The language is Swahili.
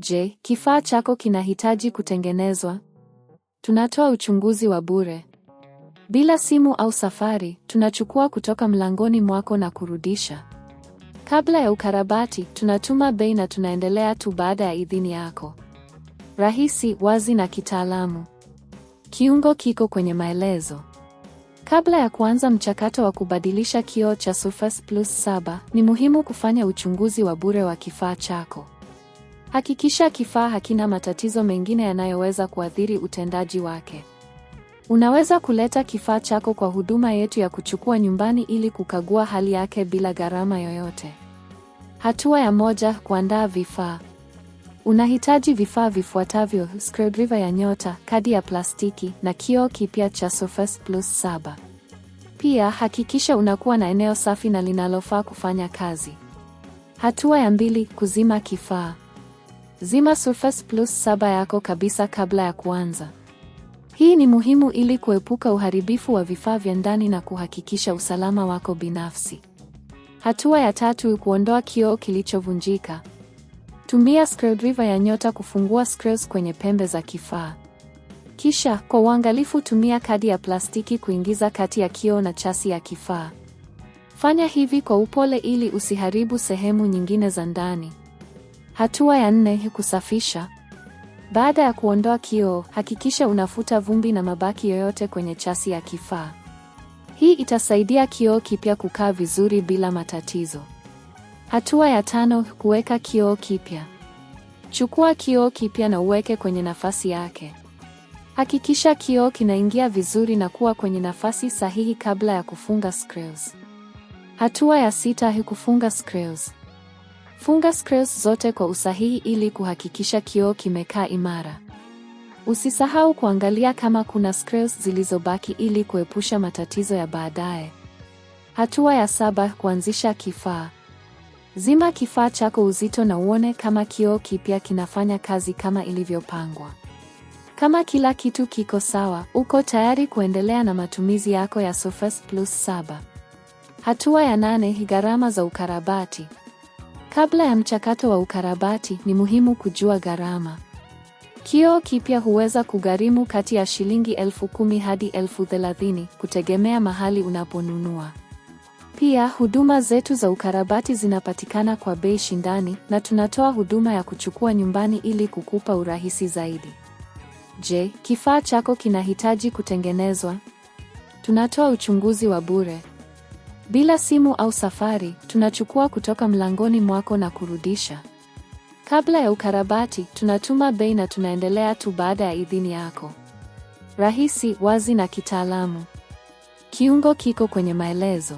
Je, kifaa chako kinahitaji kutengenezwa? Tunatoa uchunguzi wa bure. Bila simu au safari, tunachukua kutoka mlangoni mwako na kurudisha. Kabla ya ukarabati, tunatuma bei na tunaendelea tu baada ya idhini yako. Rahisi, wazi na kitaalamu. Kiungo kiko kwenye maelezo. Kabla ya kuanza mchakato wa kubadilisha kioo cha Surface Plus 7, ni muhimu kufanya uchunguzi wa bure wa kifaa chako. Hakikisha kifaa hakina matatizo mengine yanayoweza kuathiri utendaji wake. Unaweza kuleta kifaa chako kwa huduma yetu ya kuchukua nyumbani ili kukagua hali yake bila gharama yoyote. Hatua ya 1: kuandaa vifaa. Unahitaji vifaa vifuatavyo: screwdriver ya nyota, kadi ya plastiki na kioo kipya cha Surface Plus 7. Pia hakikisha unakuwa na eneo safi na linalofaa kufanya kazi. Hatua ya 2: kuzima kifaa. Zima Surface Plus 7 yako kabisa kabla ya kuanza. Hii ni muhimu ili kuepuka uharibifu wa vifaa vya ndani na kuhakikisha usalama wako binafsi. Hatua ya 3: kuondoa kioo kilichovunjika. Tumia screwdriver ya nyota kufungua screws kwenye pembe za kifaa. Kisha, kwa uangalifu tumia kadi ya plastiki kuingiza kati ya kioo na chasi ya kifaa. Fanya hivi kwa upole ili usiharibu sehemu nyingine za ndani. Hatua ya 4: kusafisha. Baada ya kuondoa kioo, hakikisha unafuta vumbi na mabaki yoyote kwenye chasi ya kifaa. Hii itasaidia kioo kipya kukaa vizuri bila matatizo. Hatua ya 5: kuweka kioo kipya. Chukua kioo kipya na uweke kwenye nafasi yake. Hakikisha kioo kinaingia vizuri na kuwa kwenye nafasi sahihi kabla ya kufunga screws. Hatua ya 6: kufunga screws. Funga screws zote kwa usahihi ili kuhakikisha kioo kimekaa imara. Usisahau kuangalia kama kuna screws zilizobaki ili kuepusha matatizo ya baadaye. Hatua ya 7: kuanzisha kifaa. Zima kifaa chako uzito na uone kama kioo kipya kinafanya kazi kama ilivyopangwa. Kama kila kitu kiko sawa, uko tayari kuendelea na matumizi yako ya Surface Plus 7. Hatua ya 8: gharama za ukarabati. Kabla ya mchakato wa ukarabati, ni muhimu kujua gharama. Kioo kipya huweza kugharimu kati ya shilingi 10,000 hadi 30,000 kutegemea mahali unaponunua. Pia, huduma zetu za ukarabati zinapatikana kwa bei shindani na tunatoa huduma ya kuchukua nyumbani ili kukupa urahisi zaidi. Je, kifaa chako kinahitaji kutengenezwa? Tunatoa uchunguzi wa bure. Bila simu au safari, tunachukua kutoka mlangoni mwako na kurudisha. Kabla ya ukarabati, tunatuma bei na tunaendelea tu baada ya idhini yako. Rahisi, wazi na kitaalamu. Kiungo kiko kwenye maelezo.